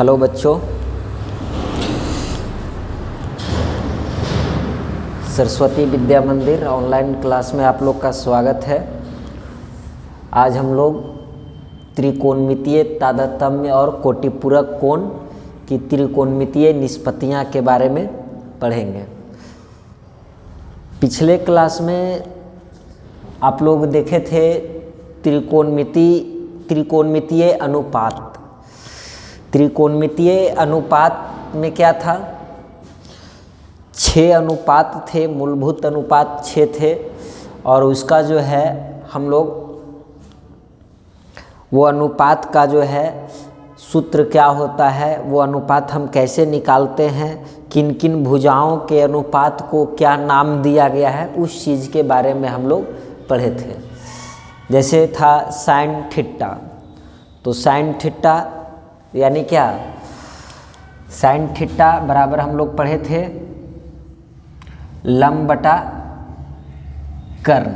Hello बच्चों, सरस्वती विद्या मंदिर online class में आप लोग का स्वागत है। आज हम लोग त्रिकोणमितीय तारतम्य और कोटिपूरक कोण की त्रिकोणमितीय निष्पत्तियाँ के बारे में पढ़ेंगे। पिछले क्लास में आप लोग देखे थे त्रिकोणमितीय अनुपात। त्रिकोणमितीय अनुपात में क्या था? 6 अनुपात थे, मूलभूत अनुपात 6 थे और उसका जो है हम लोग वो अनुपात का जो है सूत्र क्या होता है, वो अनुपात हम कैसे निकालते हैं, किन किन भुजाओं के अनुपात को क्या नाम दिया गया है, उस चीज़ के बारे में हम लोग पढ़े थे। जैसे था साइन थीटा, तो साइन थीटा यानी क्या? साइन थीटा बराबर हम लोग पढ़े थे लंब बटा कर्ण।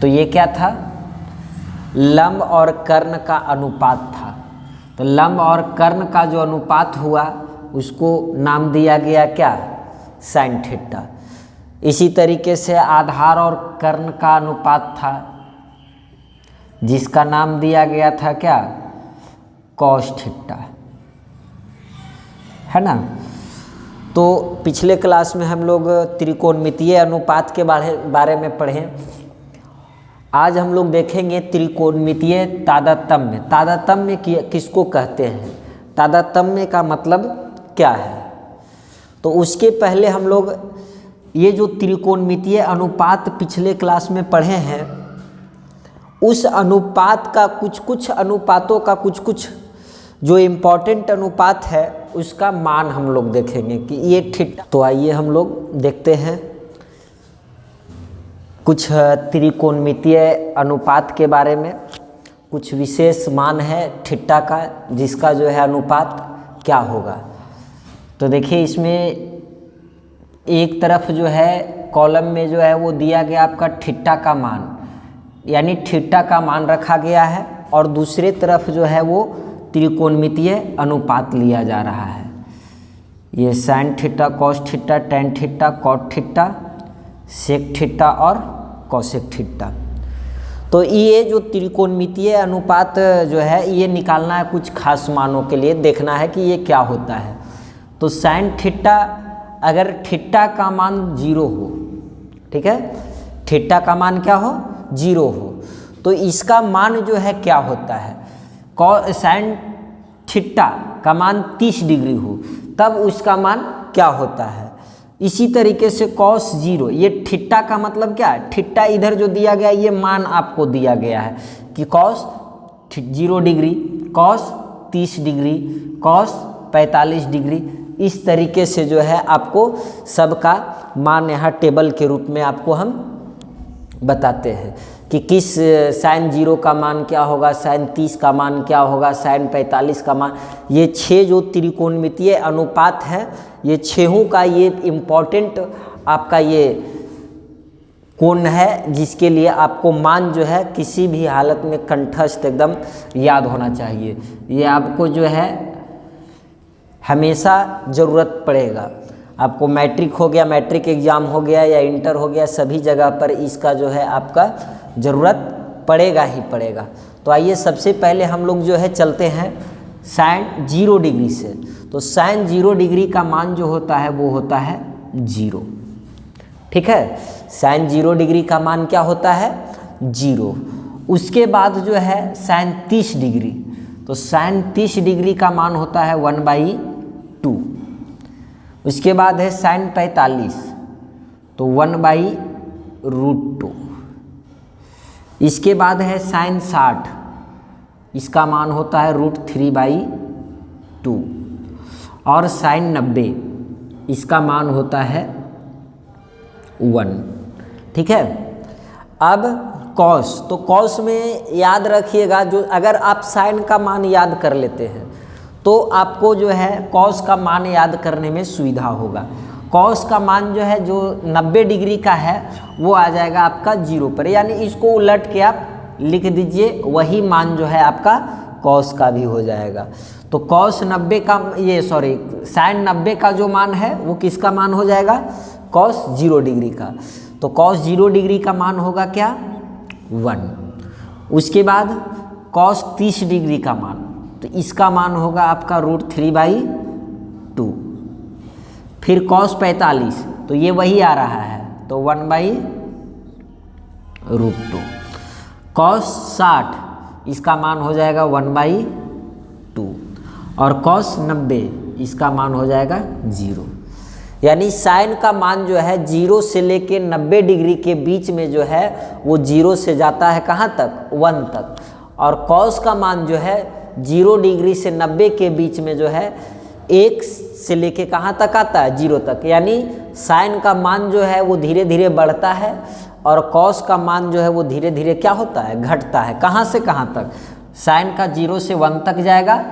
तो ये क्या था? लंब और कर्ण का अनुपात था। तो लंब और कर्ण का जो अनुपात हुआ उसको नाम दिया गया क्या? Sine theta. इसी तरीके से आधार और कर्ण का अनुपात था जिसका नाम दिया गया था क्या? कॉस थीटा, है ना। तो पिछले क्लास में हम लोग त्रिकोणमितीय अनुपात के बारे में पढ़े। आज हम लोग देखेंगे त्रिकोणमितीय तारतम्य। तारतम्य किसको कहते हैं? तारतम्य का मतलब क्या है? तो उसके पहले हम लोग ये जो त्रिकोणमितीय अनुपात पिछले क्लास में पढ़े हैं, उस अनुपात का कुछ अनुपातों का कुछ जो इम्पोर्टेंट अनुपात है उसका मान हम लोग देखेंगे कि ये थीटा। तो आइए हम लोग देखते हैं कुछ त्रिकोणमितीय अनुपात के बारे में। कुछ विशेष मान है थीटा का जिसका जो है अनुपात क्या होगा। तो देखिए इसमें एक तरफ जो है कॉलम में जो है वो दिया गया आपका थीटा का मान, यानी थीटा का मान रखा गया है, और दूसरे तरफ जो है वो त्रिकोणमितीय अनुपात लिया जा रहा है। ये sine theta, cos theta, tan theta, cot theta, sec theta और कॉसेक थीटा। तो ये जो त्रिकोणमितीय अनुपात जो है ये निकालना है कुछ खास मानों के लिए, देखना है कि ये क्या होता है। तो साइन थीटा, अगर थीटा का मान 0 हो, ठीक है, थीटा का मान क्या हो? 0 हो, तो इसका मान जो है क्या होता है? साइन थीटा का मान 30 डिग्री हो तब उसका मान क्या होता है? इसी तरीके से कॉस 0, ये थीटा का मतलब क्या है? थीटा इधर जो दिया गया ये मान आपको दिया गया है कि cos 0 degree, cos 30 degree, cos 45 degree. इस तरीके से जो है आपको सबका मान यहाँ टेबल के रूप में आपको हम बताते हैं कि किस साइन 0 का मान क्या होगा, साइन 30 का मान क्या होगा, साइन 45 का मान। ये 6 जो त्रिकोणमितीय अनुपात है, ये 6 का ये इम्पोर्टेंट आपका ये कोण है जिसके लिए आपको मान जो है किसी भी हालत में कंठस्थ एकदम याद होना चाहिए। ये आपको जो है हमेशा ज़रूरत पड़ेगा। आपको मैट्रिक हो गया, मैट्रिक एग्ज़ाम हो गया या इंटर हो गया, सभी जगह पर इसका जो है आपका ज़रूरत पड़ेगा ही पड़ेगा। तो आइए सबसे पहले हम लोग जो है चलते हैं साइन 0 डिग्री से। तो साइन 0 डिग्री का मान जो होता है वो होता है 0, ठीक है। साइन 0 डिग्री का मान क्या होता है? 0। उसके बाद जो है साइन 30 डिग्री, तो साइन 30 डिग्री का मान होता है 1/2। उसके बाद है साइन 45, तो 1/√2। इसके बाद है साइन 60, इसका मान होता है √3/2। और साइन 90, इसका मान होता है 1, ठीक है। अब कॉस, तो कॉस में याद रखिएगा, जो अगर आप साइन का मान याद कर लेते हैं तो आपको जो है कॉस का मान याद करने में सुविधा होगा। कॉस का मान जो है जो 90 डिग्री का है वो आ जाएगा आपका 0 पर, यानी इसको उलट के आप लिख दीजिए, वही मान जो है आपका कॉस का भी हो जाएगा। तो कॉस 90 का साइन 90 का जो मान है वो किसका मान हो जाएगा, कॉस 0 डिग्री का। तो कॉस 0 डिग्री का मान होगा क्या, 1। उसके बाद कॉस 30 डिग्री का मान, तो इसका मान होगा आपका √3/2। फिर कॉस 45, तो ये वही आ रहा है, तो 1/√2। कॉस 60, इसका मान हो जाएगा 1/2। और कॉस 90, इसका मान हो जाएगा 0। यानी साइन का मान जो है 0 से लेके 90 डिग्री के बीच में जो है वो 0 से जाता है कहाँ तक, 1 तक। और कॉस का मान जो है 0 डिग्री से 90 के बीच में जो है 1 से लेके कहाँ तक आता है, 0 तक। यानी साइन का मान जो है वो धीरे धीरे बढ़ता है और कॉस का मान जो है वो धीरे धीरे क्या होता है, घटता है। कहाँ से कहाँ तक, साइन का 0 से 1 तक जाएगा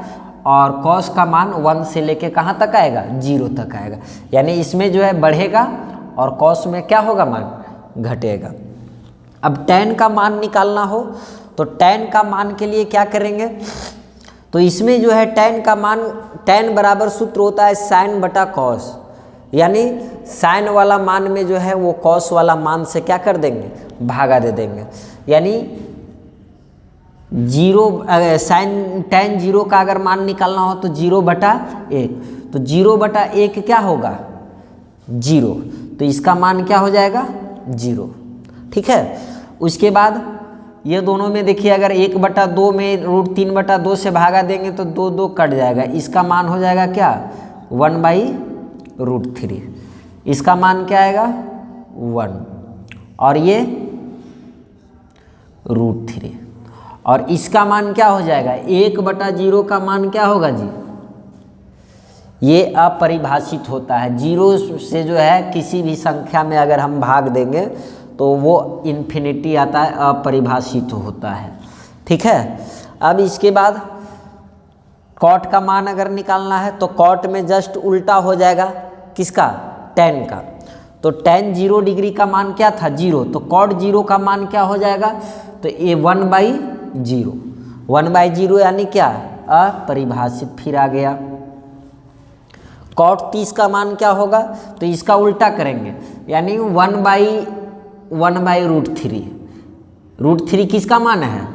और कॉस का मान 1 से लेके कहाँ तक आएगा, 0 तक आएगा। यानी इसमें जो है बढ़ेगा और कॉस में क्या होगा, मान घटेगा। अब tan का मान निकालना हो तो tan का मान के लिए क्या करेंगे, तो इसमें जो है tan का मान, tan बराबर सूत्र होता है साइन बटा कॉस। यानी साइन वाला मान में जो है वो कॉस वाला मान से क्या कर देंगे, भागा दे देंगे। यानी 0 साइन tan 0 का अगर मान निकालना हो तो 0/1, तो 0/1 क्या होगा, 0। तो इसका मान क्या हो जाएगा, 0। ठीक है। उसके बाद ये दोनों में देखिए, अगर 1/2 में √3/2 से भागा देंगे तो 2 कट जाएगा। इसका मान हो जाएगा क्या, 1/√3। इसका मान क्या आएगा, 1। और ये √3। और इसका मान क्या हो जाएगा, 1/0 का मान क्या होगा जी, ये अपरिभाषित होता है। 0 से जो है किसी भी संख्या में अगर हम भाग देंगे तो वो इन्फिनिटी आता है, अपरिभाषित होता है। ठीक है। अब इसके बाद कॉट का मान अगर निकालना है तो कॉट में जस्ट उल्टा हो जाएगा किसका, tan का। तो tan 0 डिग्री का मान क्या था, 0। तो कॉट 0 का मान क्या हो जाएगा, तो ये 1/0। 1/0 यानी क्या, अपरिभाषित। फिर आ गया कॉट 30 का मान क्या होगा, तो इसका उल्टा करेंगे। यानी 1/√3। √3 किसका मान है,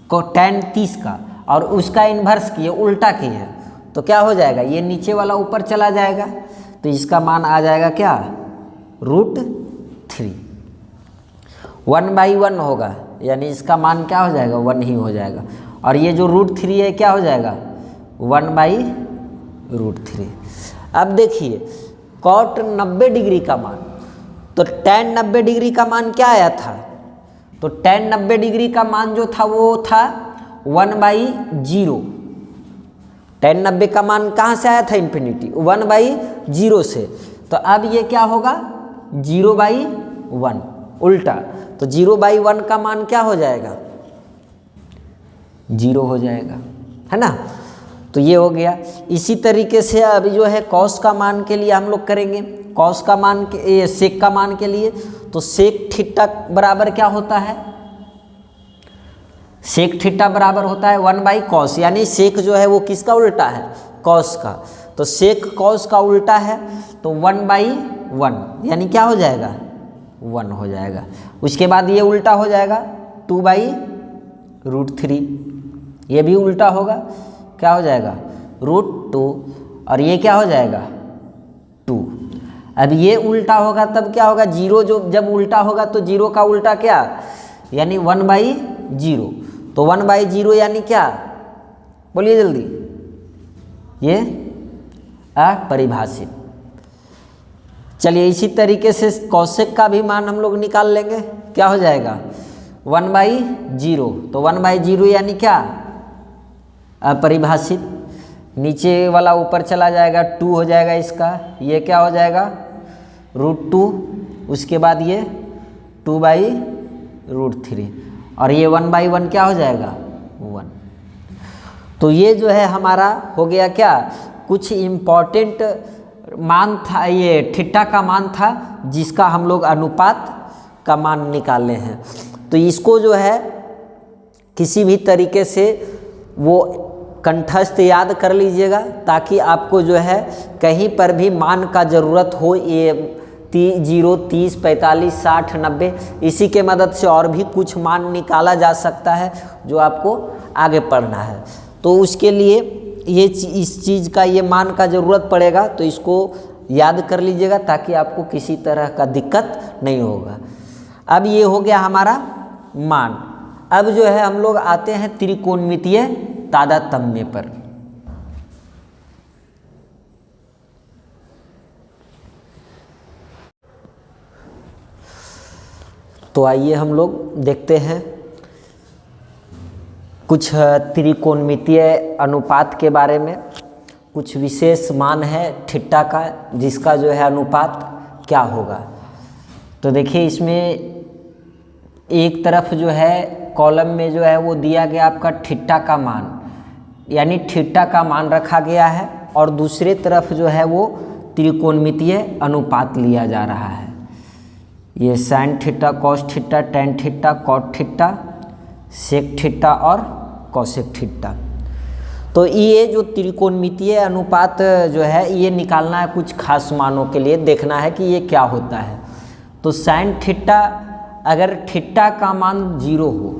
tan 30 का, और उसका इन्वर्स किए, उल्टा किए, तो क्या हो जाएगा, ये नीचे वाला ऊपर चला जाएगा। तो इसका मान आ जाएगा क्या, √3। 1/1 होगा, यानी इसका मान क्या हो जाएगा, 1 ही हो जाएगा। और ये जो √3 है क्या हो जाएगा, 1/√3। अब देखिए कॉट 90 डिग्री का मान, तो tan 90 डिग्री का मान क्या आया था, तो tan 90 डिग्री का मान जो था वो था 1/0। tan 90 का मान कहाँ से आया था, इन्फिनिटी, 1/0 से। तो अब ये क्या होगा, 0/1 उल्टा। तो 0/1 का मान क्या हो जाएगा, 0 हो जाएगा, है ना। तो ये हो गया। इसी तरीके से अभी जो है कॉस का मान के लिए हम लोग करेंगे। कॉस का मान के, सेक का मान के लिए, तो सेक थीटा बराबर क्या होता है, सेक थीटा बराबर होता है 1/cos। यानी सेक जो है वो किसका उल्टा है, कॉस का। तो सेक कॉस का उल्टा है, तो 1/1 यानी क्या हो जाएगा, 1 हो जाएगा। उसके बाद ये उल्टा हो जाएगा 2/√3, ये भी उल्टा होगा, क्या हो जाएगा, √2। और ये क्या हो जाएगा, 2। अब ये उल्टा होगा तब क्या होगा, 0 जो जब उल्टा होगा तो 0 का उल्टा क्या, यानी 1/0। तो 1/0 यानी क्या, बोलिए जल्दी, ये अपरिभाषित। चलिए इसी तरीके से कौशिक का भी मान हम लोग निकाल लेंगे। क्या हो जाएगा, 1/0। तो 1/0 यानी क्या, अपरिभाषित। नीचे वाला ऊपर चला जाएगा, 2 हो जाएगा इसका। ये क्या हो जाएगा, √2। उसके बाद ये 2/√3 और ये 1/1 क्या हो जाएगा, 1। तो ये जो है हमारा हो गया क्या, कुछ इम्पॉर्टेंट मान था, ये थीटा का मान था जिसका हम लोग अनुपात का मान निकाले हैं। तो इसको जो है किसी भी तरीके से वो कंठस्थ याद कर लीजिएगा, ताकि आपको जो है कहीं पर भी मान का ज़रूरत हो, ये 0, 30, 45, 60, 90, इसी के मदद से और भी कुछ मान निकाला जा सकता है जो आपको आगे पढ़ना है। तो उसके लिए इस चीज़ का ये मान का ज़रूरत पड़ेगा, तो इसको याद कर लीजिएगा ताकि आपको किसी तरह का दिक्कत नहीं होगा। अब ये हो गया हमारा मान। अब जो है हम लोग आते हैं त्रिकोणमितीय तादात्म्य पर। तो आइए हम लोग देखते हैं कुछ त्रिकोणमितीय अनुपात के बारे में। कुछ विशेष मान है थीटा का, जिसका जो है अनुपात क्या होगा। तो देखिए इसमें एक तरफ जो है कॉलम में जो है वो दिया गया आपका थीटा का मान, यानी थीटा का मान रखा गया है, और दूसरे तरफ जो है वो त्रिकोणमितीय अनुपात लिया जा रहा है। ये sine theta, cos theta, tan theta, cot theta, sec theta और कॉसेक थीटा। तो ये जो त्रिकोणमितीय अनुपात जो है ये निकालना है कुछ खास मानों के लिए, देखना है कि ये क्या होता है। तो साइन थीटा, अगर थीटा का मान 0 हो,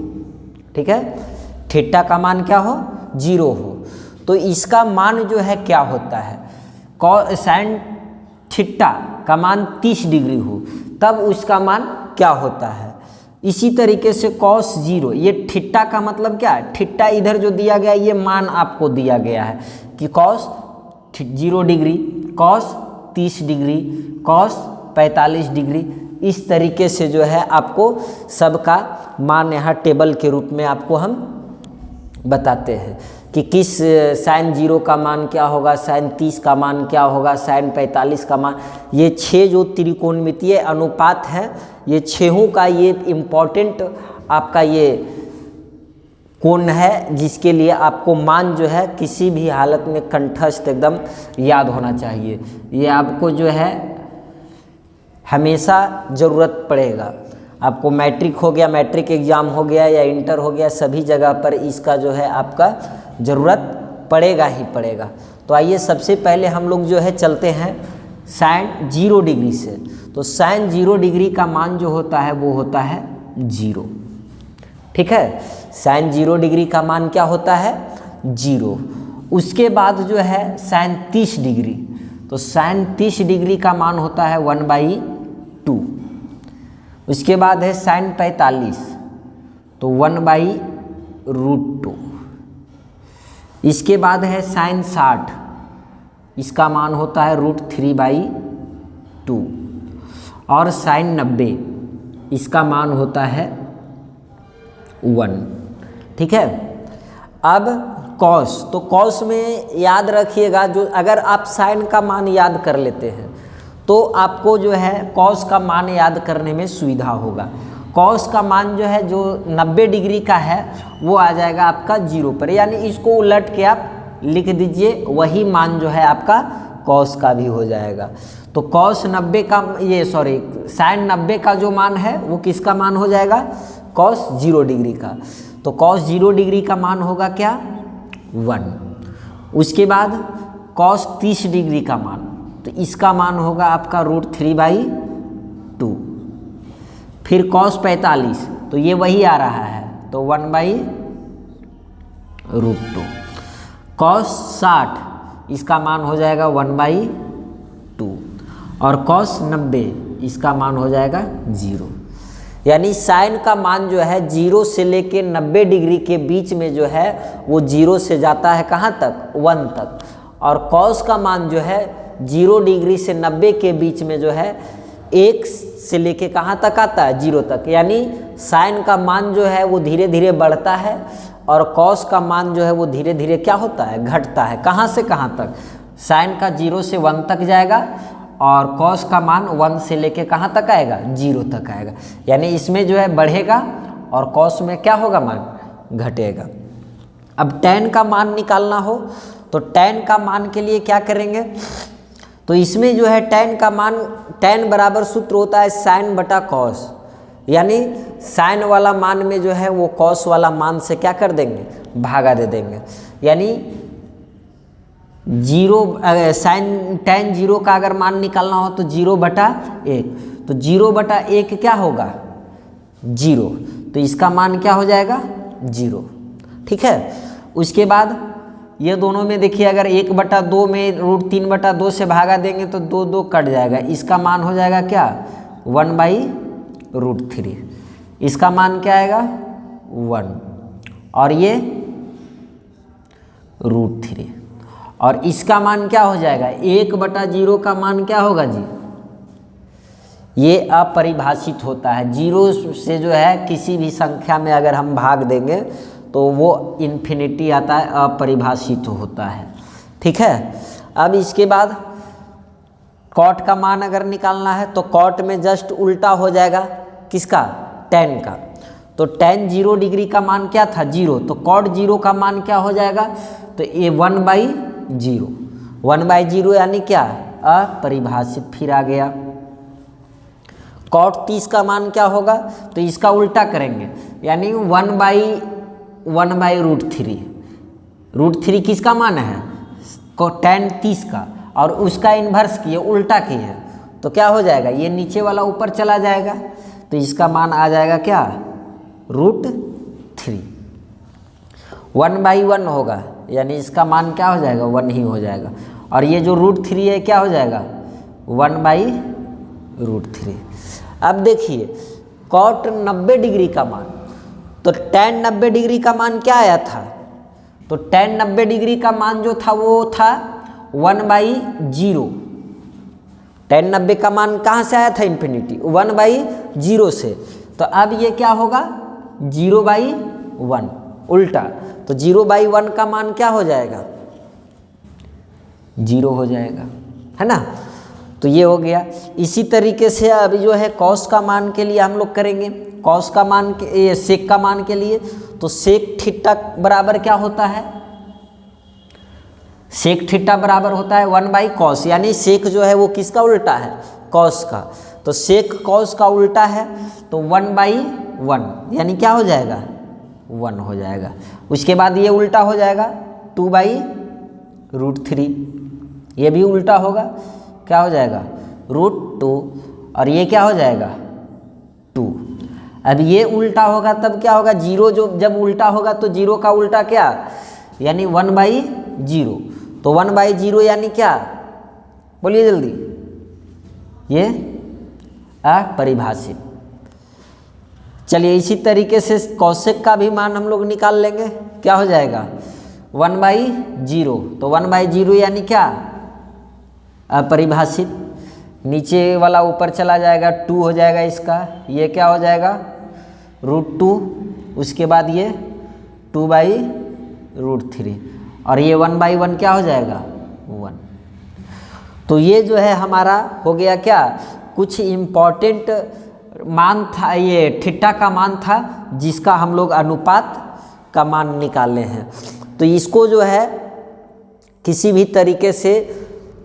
ठीक है, थीटा का मान क्या हो, 0 हो, तो इसका मान जो है क्या होता है। साइन थीटा का मान 30 डिग्री हो तब उसका मान क्या होता है। इसी तरीके से कॉस 0, ये थीटा का मतलब क्या है, थीटा इधर जो दिया गया ये मान आपको दिया गया है कि cos 0 degree, cos 30 degree, cos 45 degree. इस तरीके से जो है आपको सबका मान यहाँ टेबल के रूप में आपको हम बताते हैं कि किस साइन 0 का मान क्या होगा, साइन 30 का मान क्या होगा, साइन 45 का मान। ये 6 जो त्रिकोणमितीय अनुपात है, ये 6 का ये इम्पॉर्टेंट आपका ये कोण है, जिसके लिए आपको मान जो है किसी भी हालत में कंठस्थ एकदम याद होना चाहिए। ये आपको जो है हमेशा ज़रूरत पड़ेगा। आपको मैट्रिक हो गया, मैट्रिक एग्ज़ाम हो गया, या इंटर हो गया, सभी जगह पर इसका जो है आपका ज़रूरत पड़ेगा ही पड़ेगा। तो आइए सबसे पहले हम लोग जो है चलते हैं साइन 0 डिग्री से। तो साइन 0 डिग्री का मान जो होता है वो होता है 0, ठीक है। साइन 0 डिग्री का मान क्या होता है, 0। उसके बाद जो है साइन 30 डिग्री, तो साइन 30 डिग्री का मान होता है 1/2। उसके बाद है साइन 45, तो 1/√2। इसके बाद है साइन 60, इसका मान होता है √3/2। और साइन 90, इसका मान होता है 1, ठीक है। अब कॉस, तो कॉस में याद रखिएगा, जो अगर आप साइन का मान याद कर लेते हैं तो आपको जो है कॉस का मान याद करने में सुविधा होगा। कॉस का मान जो है जो 90 डिग्री का है वो आ जाएगा आपका 0 पर, यानी इसको उलट के आप लिख दीजिए, वही मान जो है आपका कॉस का भी हो जाएगा। तो कॉस 90 का साइन 90 का जो मान है वो किसका मान हो जाएगा, कॉस 0 डिग्री का। तो कॉस 0 डिग्री का मान होगा क्या, 1। उसके बाद कॉस 30 डिग्री का मान, तो इसका मान होगा आपका √3/2। फिर कॉस 45, तो ये वही आ रहा है, तो 1/√2। कॉस 60, इसका मान हो जाएगा 1/2। और कॉस 90, इसका मान हो जाएगा 0। यानी साइन का मान जो है 0 से लेके 90 डिग्री के बीच में जो है वो 0 से जाता है कहाँ तक, 1 तक। और कॉस का मान जो है 0 डिग्री से 90 के बीच में जो है 1 से लेके कहाँ तक आता है, 0 तक। यानी साइन का मान जो है वो धीरे धीरे बढ़ता है, और कॉस का मान जो है वो धीरे धीरे क्या होता है, घटता है। कहाँ से कहाँ तक, साइन का 0 से 1 तक जाएगा, और कॉस का मान 1 से लेके कहाँ तक आएगा, 0 तक आएगा। यानी इसमें जो है बढ़ेगा और कॉस में क्या होगा, मान घटेगा। अब tan का मान निकालना हो तो tan का मान के लिए क्या करेंगे, तो इसमें जो है tan का मान, tan बराबर सूत्र होता है साइन बटा कॉस, यानी साइन वाला मान में जो है वो कॉस वाला मान से क्या कर देंगे, भागा दे देंगे। यानी जीरो साइन tan 0 का अगर मान निकालना हो तो 0/1, तो 0/1 क्या होगा 0, तो इसका मान क्या हो जाएगा 0। ठीक है, उसके बाद ये दोनों में देखिए अगर 1/2 में √3/2 से भागा देंगे तो 2 कट जाएगा, इसका मान हो जाएगा क्या 1/√3, इसका मान क्या आएगा 1, और ये √3, और इसका मान क्या हो जाएगा 1/0 का मान क्या होगा जी, ये अपरिभाषित होता है। 0 से जो है किसी भी संख्या में अगर हम भाग देंगे तो वो इन्फिनिटी आता है, अपरिभाषित होता है। ठीक है, अब इसके बाद कॉट का मान अगर निकालना है तो कॉट में जस्ट उल्टा हो जाएगा किसका tan का, तो tan 0 डिग्री का मान क्या था 0, तो कॉट 0 का मान क्या हो जाएगा, तो ये 1/0, 1/0 यानी क्या अपरिभाषित। फिर आ गया कॉट 30 का मान क्या होगा, तो इसका उल्टा करेंगे, यानी 1/√3, √3 किसका मान है tan 30 का, और उसका इन्वर्स किए उल्टा किए तो क्या हो जाएगा, ये नीचे वाला ऊपर चला जाएगा, तो इसका मान आ जाएगा क्या √3, 1/1 होगा, यानी इसका मान क्या हो जाएगा 1 ही हो जाएगा, और ये जो √3 है क्या हो जाएगा 1/√3। अब देखिए कॉट 90 डिग्री का मान, तो tan 90 डिग्री का मान क्या आया था, तो tan 90 डिग्री का मान जो था वो था 1/0, tan 90 का मान कहाँ से आया था इन्फिनिटी 1/0 से, तो अब ये क्या होगा 0/1 उल्टा, तो 0/1 का मान क्या हो जाएगा 0 हो जाएगा, है ना, तो ये हो गया। इसी तरीके से अभी जो है कॉस का मान के लिए हम लोग करेंगे, कॉस का मान के सेक का मान के लिए, तो सेक थीटा बराबर क्या होता है, सेक थीटा बराबर होता है 1/cos, यानी सेक जो है वो किसका उल्टा है कॉस का, तो सेक कॉस का उल्टा है, तो 1/1 यानी क्या हो जाएगा 1 हो जाएगा। उसके बाद ये उल्टा हो जाएगा 2/√3, ये भी उल्टा होगा, क्या हो जाएगा √2, और ये क्या हो जाएगा 2। अब ये उल्टा होगा तब क्या होगा, 0 जो जब उल्टा होगा तो 0 का उल्टा क्या, यानी 1/0, तो 1/0 यानी क्या, बोलिए जल्दी, ये अपरिभाषित। चलिए इसी तरीके से कौशिक का भी मान हम लोग निकाल लेंगे, क्या हो जाएगा 1/0, तो 1/0 यानी क्या अपरिभाषित, नीचे वाला ऊपर चला जाएगा 2 हो जाएगा इसका, ये क्या हो जाएगा √2, उसके बाद ये 2/√3, और ये 1/1 क्या हो जाएगा 1। तो ये जो है हमारा हो गया क्या, कुछ इम्पॉर्टेंट मान था, ये थीटा का मान था जिसका हम लोग अनुपात का मान निकाले हैं। तो इसको जो है किसी भी तरीके से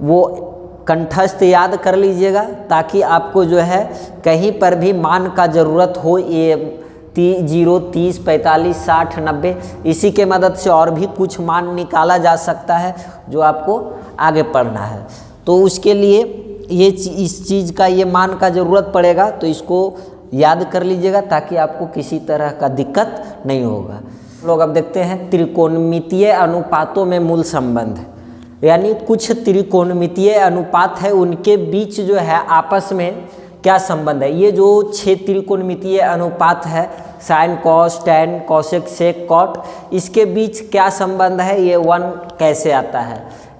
वो कंठस्थ याद कर लीजिएगा, ताकि आपको जो है कहीं पर भी मान का ज़रूरत हो, ये 0, 30, 45, 60, 90, इसी के मदद से और भी कुछ मान निकाला जा सकता है जो आपको आगे पढ़ना है। तो उसके लिए ये इस चीज़ का ये मान का ज़रूरत पड़ेगा, तो इसको याद कर लीजिएगा ताकि आपको किसी तरह का दिक्कत नहीं होगा। लोग अब देखते हैं त्रिकोणमितीय अनुपातों में मूल संबंध, यानी कुछ त्रिकोणमितीय अनुपात है उनके बीच जो है आपस में क्या संबंध है। ये जो 6 त्रिकोणमितीय अनुपात है sine cos tan cosec sec cot, इसके बीच क्या संबंध है, ये 1 कैसे आता है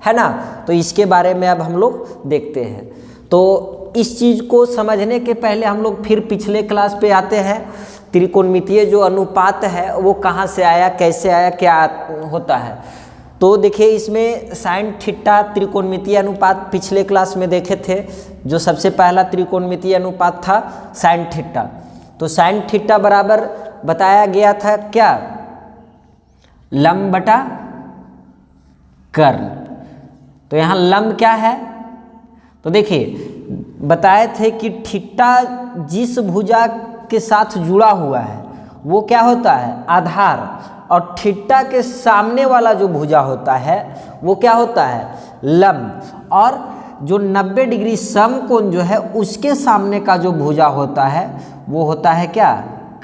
ना। तो इसके बारे में अब हम लोग देखते हैं। तो इस चीज़ को समझने के पहले हम लोग फिर पिछले क्लास पे आते हैं, त्रिकोणमितीय जो अनुपात है वो कहाँ से आया, कैसे आया, क्या होता है। तो देखिए इसमें साइन थीटा त्रिकोणमितीय अनुपात पिछले क्लास में देखे थे, जो सबसे पहला त्रिकोणमितीय अनुपात था साइन थीटा। तो साइन थीटा बराबर बताया गया था क्या, लंब बटा कर्ण। तो यहाँ लंब क्या है, तो देखिए बताए थे कि थीटा जिस भुजा के साथ जुड़ा हुआ है वो क्या होता है, आधार, और थीटा के सामने वाला जो भुजा होता है वो क्या होता है, लंब, और जो 90 डिग्री समकोण जो है उसके सामने का जो भुजा होता है वो होता है क्या,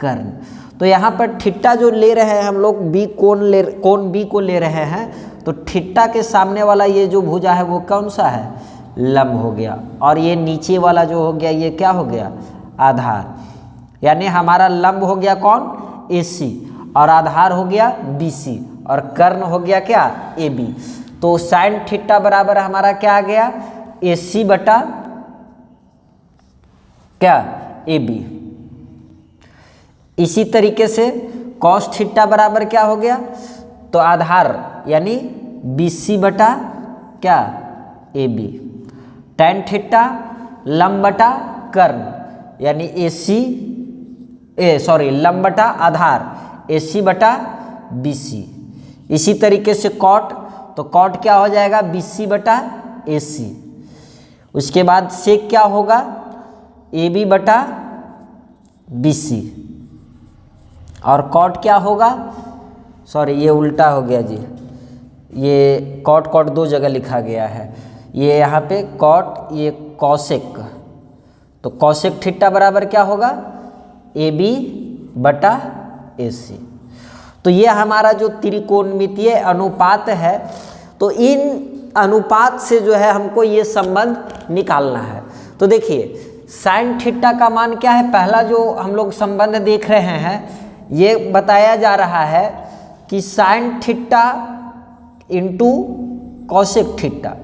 कर्ण। तो यहाँ पर थीटा जो ले रहे हैं हम लोग बी कोण बी को ले रहे हैं, तो थीटा के सामने वाला ये जो भुजा है वो कौन सा है, लंब हो गया, और ये नीचे वाला जो हो गया ये क्या हो गया, आधार। यानी हमारा लंब हो गया कौन, AC, और आधार हो गया BC, और कर्ण हो गया क्या, AB। तो साइन थीटा बराबर हमारा क्या आ गया, AC बटा क्या, AB। इसी तरीके से कॉस थीटा बराबर क्या हो गया, तो आधार यानी BC बटा क्या, AB। टैन थीटा लंब बटा कर्ण यानी लंब बटा आधार AC बटा BC। इसी तरीके से कॉट, तो कॉट क्या हो जाएगा, BC बटा AC। उसके बाद सेक क्या होगा, AB बटा BC, और कॉट क्या होगा, ये उल्टा हो गया जी, ये कॉट दो जगह लिखा गया है, ये यहाँ पे कॉट, ये कॉसेक, तो कॉसेक थीटा बराबर क्या होगा, AB बटा AC। तो ये हमारा जो त्रिकोणमितीय अनुपात है, तो इन अनुपात से जो है हमको ये संबंध निकालना है। तो देखिए साइन थीटा का मान क्या है, पहला जो हम लोग संबंध देख रहे हैं ये बताया जा रहा है कि sine theta into cosec theta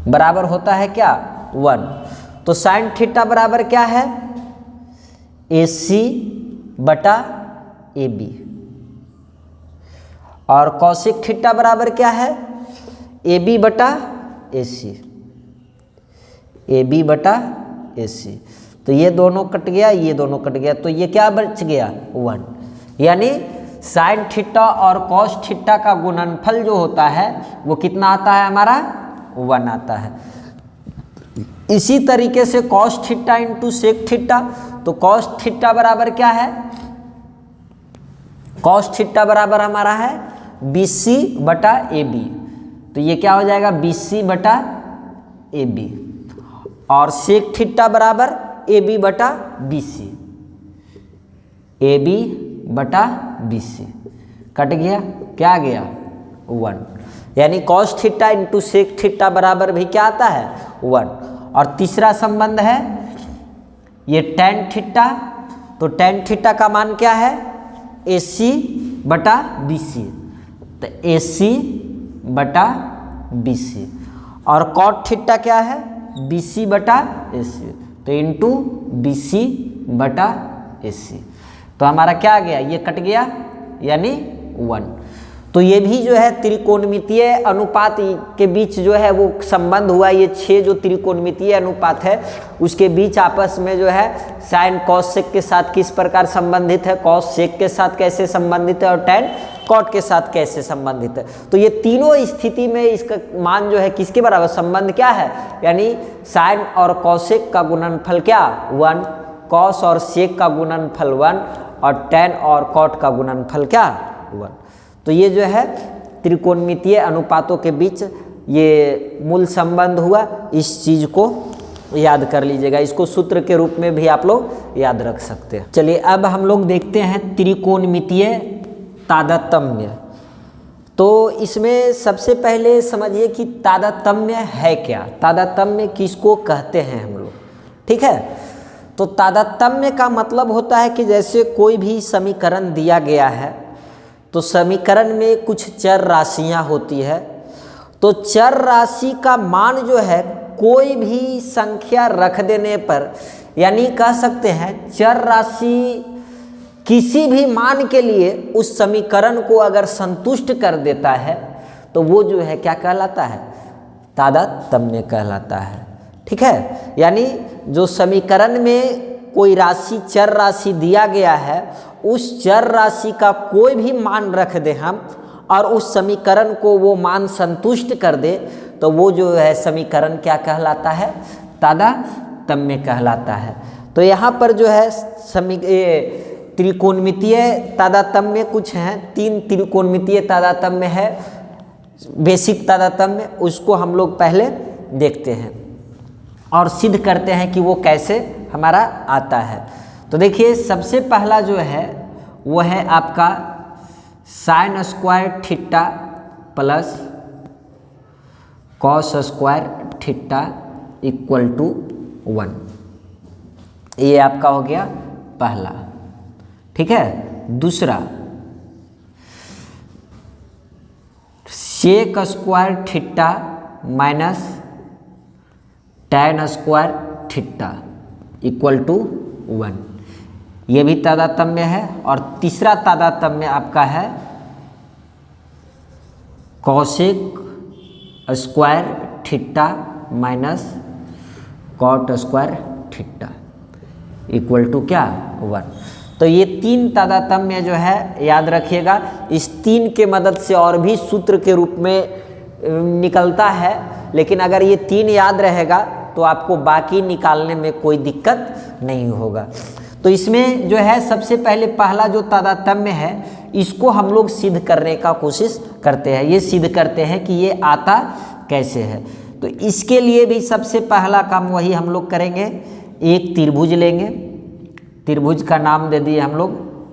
बराबर होता है क्या, 1। तो साइन थीटा बराबर क्या है, AC बटा AB, और कॉसेक थीटा बराबर क्या है, AB बटा AC, AB बटा AC। तो ये दोनों कट गया, ये दोनों कट गया, तो ये क्या बच गया, 1। यानी साइन थीटा और कॉस थीटा का गुणनफल जो होता है वो कितना आता है हमारा, 1 आता है। इसी तरीके से cos theta into sec theta, तो कॉस थीटा बराबर क्या है, कॉस थीटा बराबर हमारा है BC बटा AB, तो ये क्या हो जाएगा, BC बटा AB, और सेक थीटा बराबर AB बटा BC, AB बटा BC, कट गया, क्या आ गया, 1। यानी cos theta into sec theta बराबर भी क्या आता है, 1। और तीसरा संबंध है ये टैन थीटा, तो टैन थीटा का मान क्या है, AC बटा BC, तो AC बटा BC, और कॉट थीटा क्या है, BC बटा AC, तो इंटू BC बटा AC। तो हमारा क्या आ गया, ये कट गया यानी 1। तो ये भी जो है त्रिकोणमितीय अनुपात के बीच जो है वो संबंध हुआ। ये 6 जो त्रिकोणमितीय अनुपात है उसके बीच आपस में जो है साइन कॉस सेक के साथ किस प्रकार संबंधित है, कॉस सेक के साथ कैसे संबंधित है, और टैन कॉट के साथ कैसे संबंधित है। तो ये तीनों स्थिति में इसका मान जो है किसके बराबर, संबंध क्या है, यानी साइन और कॉसेक का गुणनफल क्या, 1, कॉस और सेक का गुणनफल 1, और टैन और कॉट का गुणनफल क्या, 1। तो ये जो है त्रिकोणमितीय अनुपातों के बीच ये मूल संबंध हुआ। इस चीज़ को याद कर लीजिएगा, इसको सूत्र के रूप में भी आप लोग याद रख सकते हैं। चलिए अब हम लोग देखते हैं त्रिकोणमितीय तादात्म्य। तो इसमें सबसे पहले समझिए कि तादात्म्य है क्या, तादात्म्य किसको कहते हैं हम लोग, ठीक है। तो तादात्म्य का मतलब होता है कि जैसे कोई भी समीकरण दिया गया है, तो समीकरण में कुछ चर राशियां होती है, तो चर राशि का मान जो है कोई भी संख्या रख देने पर, यानी कह सकते हैं चर राशि किसी भी मान के लिए उस समीकरण को अगर संतुष्ट कर देता है तो वो जो है क्या कहलाता है, तादात्म्य कहलाता है, ठीक है। यानी जो समीकरण में कोई राशि चर राशि दिया गया है, उस चर राशि का कोई भी मान रख दे हम और उस समीकरण को वो मान संतुष्ट कर दे, तो वो जो है समीकरण क्या कहलाता है, तादात्म्य कहलाता है। तो यहाँ पर जो है त्रिकोणमितीय तादात्म्य कुछ हैं, 3 त्रिकोणमितीय तादात्म्य है, बेसिक तादात्म्य, उसको हम लोग पहले देखते हैं और सिद्ध करते हैं कि वो कैसे हमारा आता है। तो देखिए सबसे पहला जो है वो है आपका sine square theta plus cos square theta equal to 1। ये आपका हो गया पहला, ठीक है। दूसरा sec square theta minus tan square theta equal to 1, ये भी तादात्म्य है। और तीसरा तादात्म्य आपका है cosec square theta minus cot square theta equal to क्या 1। तो ये 3 तादात्म्य जो है याद रखिएगा, इस 3 के मदद से और भी सूत्र के रूप में निकलता है, लेकिन अगर ये 3 याद रहेगा तो आपको बाकी निकालने में कोई दिक्कत नहीं होगा। तो इसमें जो है सबसे पहले पहला जो तादात्म्य है इसको हम लोग सिद्ध करने का कोशिश करते हैं, ये सिद्ध करते हैं कि ये आता कैसे है। तो इसके लिए भी सबसे पहला काम वही हम लोग करेंगे, एक त्रिभुज लेंगे, त्रिभुज का नाम दे दिए हम लोग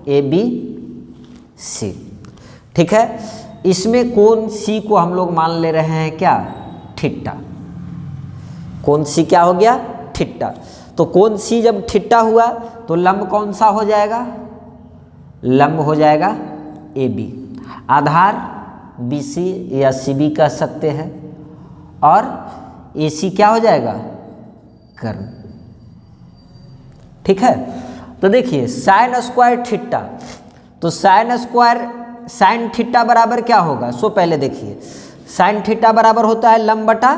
ABC, ठीक है। इसमें कोण C को हम लोग मान ले रहे हैं क्या, थीटा। कोण C क्या हो गया, थीटा। तो कोण C जब थीटा हुआ तो लंब कौन सा हो जाएगा, लंब हो जाएगा AB। आधार BC या CB कह सकते हैं, और AC क्या हो जाएगा, कर्ण, ठीक है। तो देखिए साइन स्क्वायर थीटा, तो साइन थीटा बराबर क्या होगा, सो पहले देखिए साइन थीटा बराबर होता है लंब बटा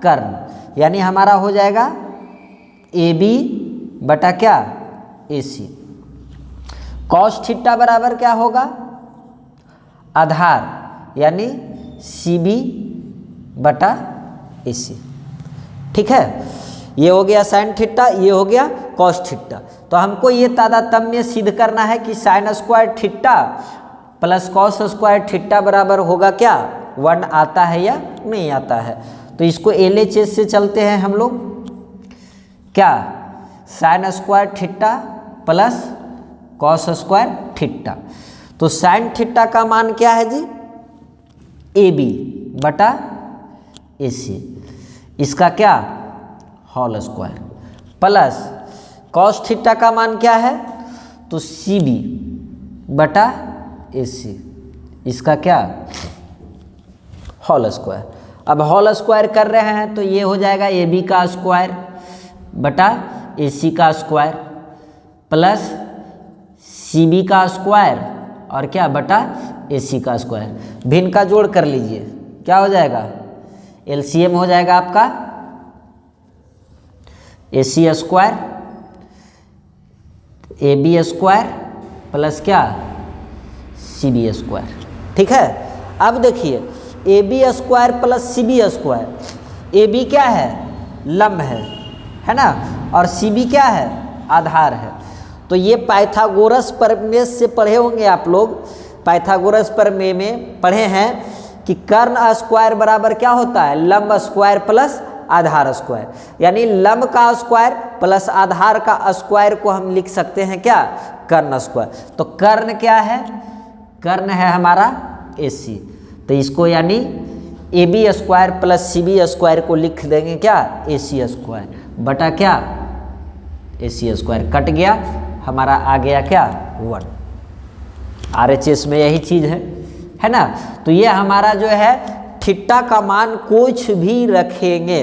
कर्ण, यानी हमारा हो जाएगा AB बटा क्या, AC। कॉस थीटा बराबर क्या होगा, आधार, यानी CB बटा AC, ठीक है। ये हो गया साइन थीटा, ये हो गया कॉस थीटा। तो हमको ये तादात्म्य सिद्ध करना है कि sign square theta plus cos square theta बराबर होगा क्या, 1 आता है या नहीं आता है। तो इसको LHS से चलते हैं हम लोग, क्या, sign square theta plus cos square theta. तो साइन थीटा का मान क्या है जी, AB बटा AC, इसका क्या, whole square, plus cos theta का मान क्या है, तो CB बटा AC, इसका क्या, होल स्क्वायर। अब होल स्क्वायर कर रहे हैं तो ये हो जाएगा AB का स्क्वायर बटा AC का स्क्वायर प्लस CB का स्क्वायर और क्या बटा AC का स्क्वायर। भिन्न का जोड़ कर लीजिए, क्या हो जाएगा, LCM हो जाएगा आपका AC square AB square plus क्या, CB स्क्वायर, ठीक है। अब देखिए AB square plus CB square, AB क्या है, लंब है ना, और CB क्या है, आधार है। तो ये पाइथागोरस प्रमेय से पढ़े होंगे आप लोग, पाइथागोरस प्रमेय में पढ़े हैं कि कर्ण स्क्वायर बराबर क्या होता है, लंब स्क्वायर प्लस आधार स्क्वायर, यानी लंब का स्क्वायर प्लस आधार का स्क्वायर को हम लिख सकते हैं क्या, कर्ण स्क्वायर। तो कर्ण क्या है, कर्ण है हमारा AC, तो इसको यानी AB square plus CB square को लिख देंगे क्या, AC स्क्वायर बटा क्या, AC स्क्वायर, कट गया हमारा, आ गया क्या 1। RHS में यही चीज़ है ना। तो ये हमारा जो है थीटा का मान कुछ भी रखेंगे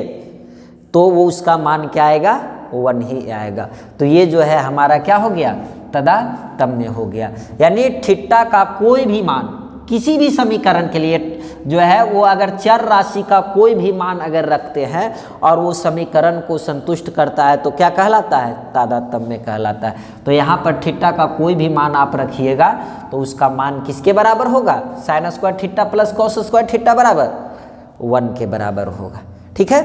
तो वो उसका मान क्या आएगा, 1 ही आएगा। तो ये जो है हमारा क्या हो गया, तादात्म्य हो गया, यानी थीटा का कोई भी मान किसी भी समीकरण के लिए जो है वो अगर चर राशि का कोई भी मान अगर रखते हैं और वो समीकरण को संतुष्ट करता है तो क्या कहलाता है, तादात्म्य कहलाता है। तो यहाँ पर थीटा का कोई भी मान आप रखिएगा तो उसका मान किसके बराबर होगा, sign square theta plus cos square theta बराबर 1 के बराबर होगा, ठीक है।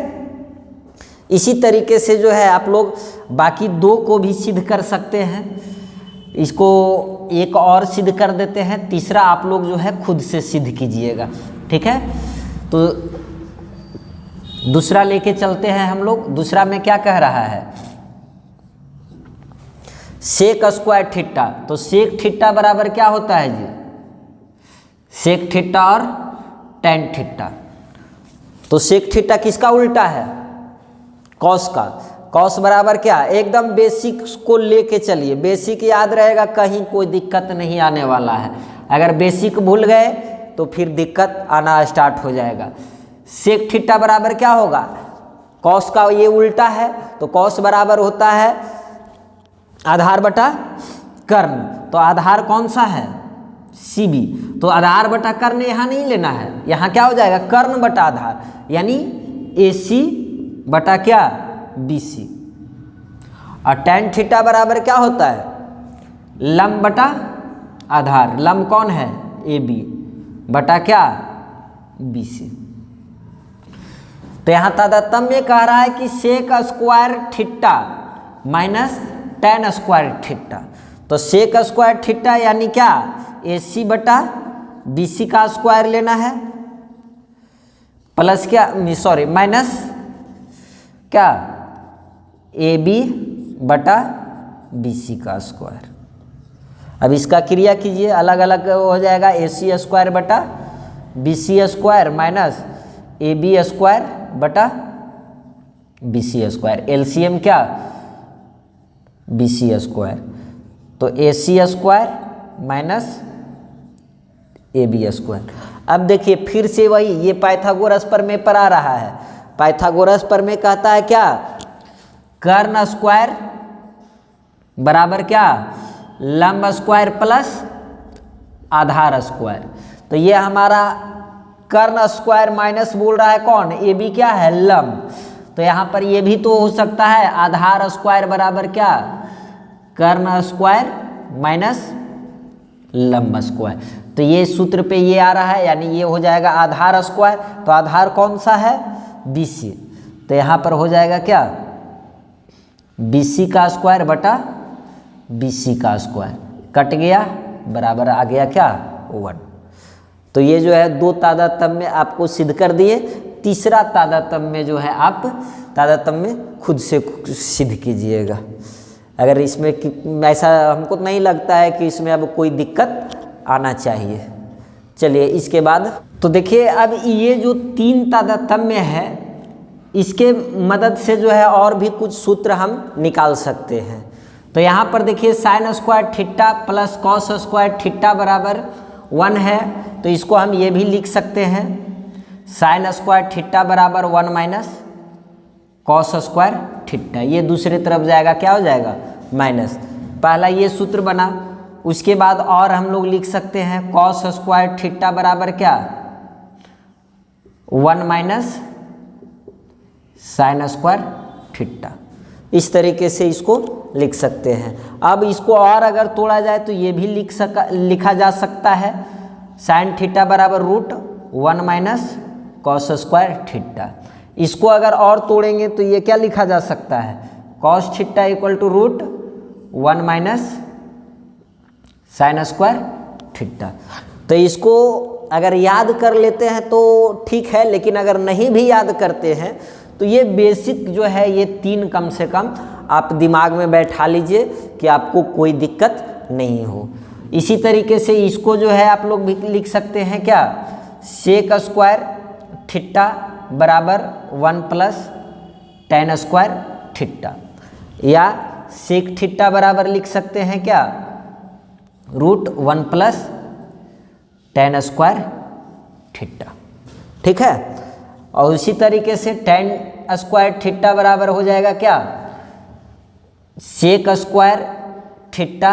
इसी तरीके से जो है आप लोग बाकी 2 को भी सिद्ध कर सकते हैं। इसको एक और सिद्ध कर देते हैं, तीसरा आप लोग जो है खुद से सिद्ध कीजिएगा, ठीक है। तो दूसरा लेके चलते हैं हम लोग। दूसरा में क्या कह रहा है, सेक स्क्वायर थीटा। तो सेक थीटा बराबर क्या होता है जी, सेक थीटा और टेन थीटा। तो सेक थीटा किसका उल्टा है, कॉस का। कॉस बराबर क्या, एकदम बेसिक को लेके चलिए, बेसिक याद रहेगा, कहीं कोई दिक्कत नहीं आने वाला है। अगर बेसिक भूल गए तो फिर दिक्कत आना स्टार्ट हो जाएगा। सेक थीटा बराबर क्या होगा, कॉस का ये उल्टा है, तो कॉस बराबर होता है आधार बटा कर्ण। तो आधार कौन सा है, सी बी। तो आधार बटा कर्ण यहाँ नहीं लेना है, यहाँ क्या हो जाएगा, कर्ण बटा आधार, यानी ए सी बटा क्या, बी सी। और टेन थीटा बराबर क्या होता है, लंब बटा आधार। लंब कौन है, ए बी बटा क्या, बी सी। तो यहाँ तादात्म्य कह रहा है कि sec square theta minus tan square theta. तो सेक स्क्वायर थीटा यानी क्या, ए सी बटा बी सी का स्क्वायर लेना है, प्लस क्या, सॉरी माइनस क्या, ए बी बटा बी सी का स्क्वायर। अब इसका क्रिया कीजिए, अलग अलग हो जाएगा, ए सी स्क्वायर बटा B C square minus A B square बटा बी सी स्क्वायर। एलसीएम क्या, बी सी स्क्वायर। तो A C square minus A B square. अब देखिए फिर से वही, ये पाइथागोरस प्रमेय पर आ रहा है। पाइथागोरस प्रमेय कहता है क्या, कर्ण स्क्वायर बराबर क्या, लंब स्क्वायर प्लस आधार स्क्वायर। तो ये हमारा कर्ण स्क्वायर माइनस बोल रहा है कौन, ए बी क्या है, लंब। तो यहाँ पर ये भी तो हो सकता है, आधार स्क्वायर बराबर क्या, कर्ण स्क्वायर माइनस लंब स्क्वायर। तो ये सूत्र पे ये आ रहा है, यानी ये हो जाएगा आधार स्क्वायर। तो आधार कौन सा है, बी सी। तो यहाँ पर हो जाएगा क्या, बी सी का स्क्वायर बटा बी सी का स्क्वायर, कट गया, बराबर आ गया क्या, 1। तो ये जो है दो तादात्म्य आपको सिद्ध कर दिए। तीसरा तादात्म्य जो है आप तादात्म्य खुद से सिद्ध कीजिएगा। अगर इसमें ऐसा हमको नहीं लगता है कि इसमें अब कोई दिक्कत आना चाहिए। चलिए इसके बाद तो देखिए, अब ये जो तीन तादात्म्य है, इसके मदद से जो है और भी कुछ सूत्र हम निकाल सकते हैं। तो यहाँ पर देखिए sign square theta plus cos square theta बराबर 1 है। तो इसको हम ये भी लिख सकते हैं, साइन स्क्वायर थीटा बराबर 1 माइनस कॉस स्क्वायर थीटा। ये दूसरे तरफ जाएगा, क्या हो जाएगा, माइनस। पहला ये सूत्र बना। उसके बाद और हम लोग लिख सकते हैं कॉस स्क्वायर थीटा बराबर क्या, 1 माइनस साइन स्क्वायर थीटा। इस तरीके से इसको लिख सकते हैं। अब इसको और अगर तोड़ा जाए तो ये भी लिखा जा सकता है, साइन थीटा बराबर √1 माइनस कॉस स्क्वायर थीटा। इसको अगर और तोड़ेंगे तो ये क्या लिखा जा सकता है, cos theta equal to √1 minus sine square theta. तो इसको अगर याद कर लेते हैं तो ठीक है, लेकिन अगर नहीं भी याद करते हैं तो ये बेसिक जो है ये तीन कम से कम आप दिमाग में बैठा लीजिए कि आपको कोई दिक्कत नहीं हो। इसी तरीके से इसको जो है आप लोग भी लिख सकते हैं क्या, सेक स्क्वायर थीटा बराबर 1 प्लस टेन स्क्वायर थीटा, या सेक थीटा बराबर लिख सकते हैं क्या, √1 प्लस टेन स्क्वायर थीटा। ठीक है। और उसी तरीके से टेन स्क्वायर थीटा बराबर हो जाएगा क्या, सेक स्क्वायर थीटा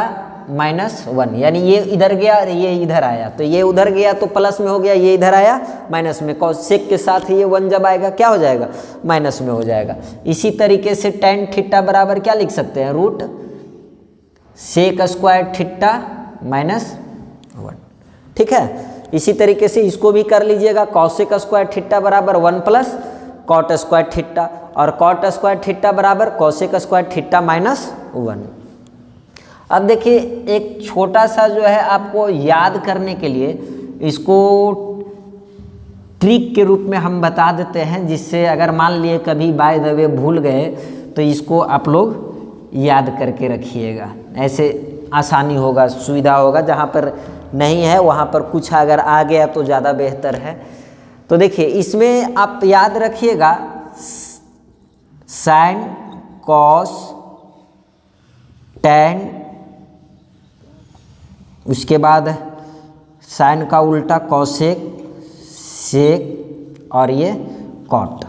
माइनस 1, यानी ये इधर गया और ये इधर आया, तो ये उधर गया तो प्लस में हो गया, ये इधर आया माइनस में, कॉस सेक के साथ ये 1 जब आएगा क्या हो जाएगा, माइनस में हो जाएगा। इसी तरीके से टेन थीटा बराबर क्या लिख सकते हैं, root sec square theta minus 1। ठीक है। इसी तरीके से इसको भी कर लीजिएगा, कॉसेक स्क्वायर थीटा बराबर 1 प्लस कॉट स्क्वायर थीटा, और कॉट स्क्वायर थीटा बराबर कॉसेक स्क्वायर थीटा माइनस 1। अब देखिए एक छोटा सा जो है आपको याद करने के लिए इसको ट्रिक के रूप में हम बता देते हैं, जिससे अगर मान लिए कभी बाय द वे भूल गए तो इसको आप लोग याद करके रखिएगा, ऐसे आसानी होगा, सुविधा होगा। जहाँ पर नहीं है वहाँ पर कुछ अगर आ गया तो ज़्यादा बेहतर है। तो देखिए इसमें आप याद रखिएगा साइन, कॉस, टैन, उसके बाद साइन का उल्टा कॉसेक, सेक और ये कॉट।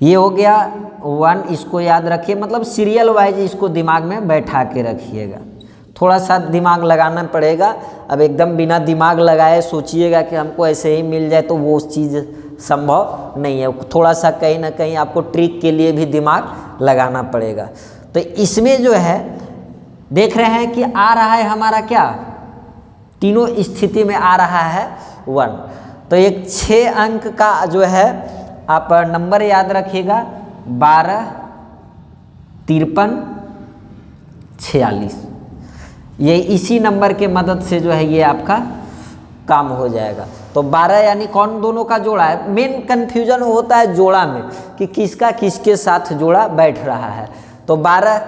ये हो गया 1, इसको याद रखिए, मतलब सीरियल वाइज इसको दिमाग में बैठा के रखिएगा। थोड़ा सा दिमाग लगाना पड़ेगा। अब एकदम बिना दिमाग लगाए सोचिएगा कि हमको ऐसे ही मिल जाए तो वो चीज़ संभव नहीं है। थोड़ा सा कहीं ना कहीं आपको ट्रिक के लिए भी दिमाग लगाना पड़ेगा। तो इसमें जो है देख रहे हैं कि आ रहा है हमारा क्या, तीनों स्थिति में आ रहा है 1। तो एक 6 अंक का जो है आप नंबर याद रखिएगा, 12, 53, 46। ये इसी नंबर के मदद से जो है ये आपका काम हो जाएगा। तो 12 यानी कौन दोनों का जोड़ा है। मेन कन्फ्यूजन होता है जोड़ा में कि किसका किसके साथ जोड़ा बैठ रहा है। तो 12,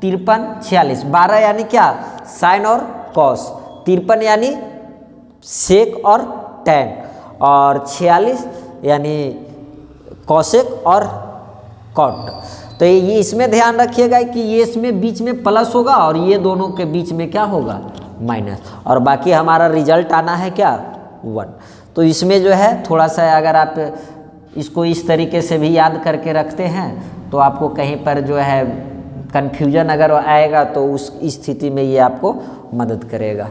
53, 46। 12 यानी क्या, साइन और कॉस, 53 यानी सेक और टैन, और 46 यानी कॉसेक और कॉट। तो ये इसमें ध्यान रखिएगा कि ये इसमें बीच में प्लस होगा और ये दोनों के बीच में क्या होगा, माइनस, और बाकी हमारा रिजल्ट आना है क्या, 1। तो इसमें जो है थोड़ा सा अगर आप इसको इस तरीके से भी याद करके रखते हैं तो आपको कहीं पर जो है कन्फ्यूजन अगर आएगा तो उस स्थिति में ये आपको मदद करेगा।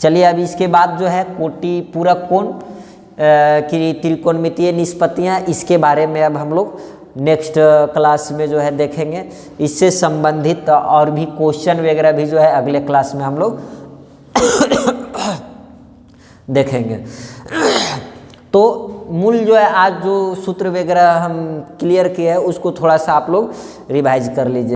चलिए अब इसके बाद जो है कोटि पूरक कोण की त्रिकोणमितीय निष्पत्तियाँ, इसके बारे में अब हम लोग नेक्स्ट क्लास में जो है देखेंगे। इससे संबंधित और भी क्वेश्चन वगैरह भी जो है अगले क्लास में हम लोग देखेंगे। तो मूल जो है आज जो सूत्र वगैरह हम क्लियर किए हैं उसको थोड़ा सा आप लोग रिवाइज कर लीजिए।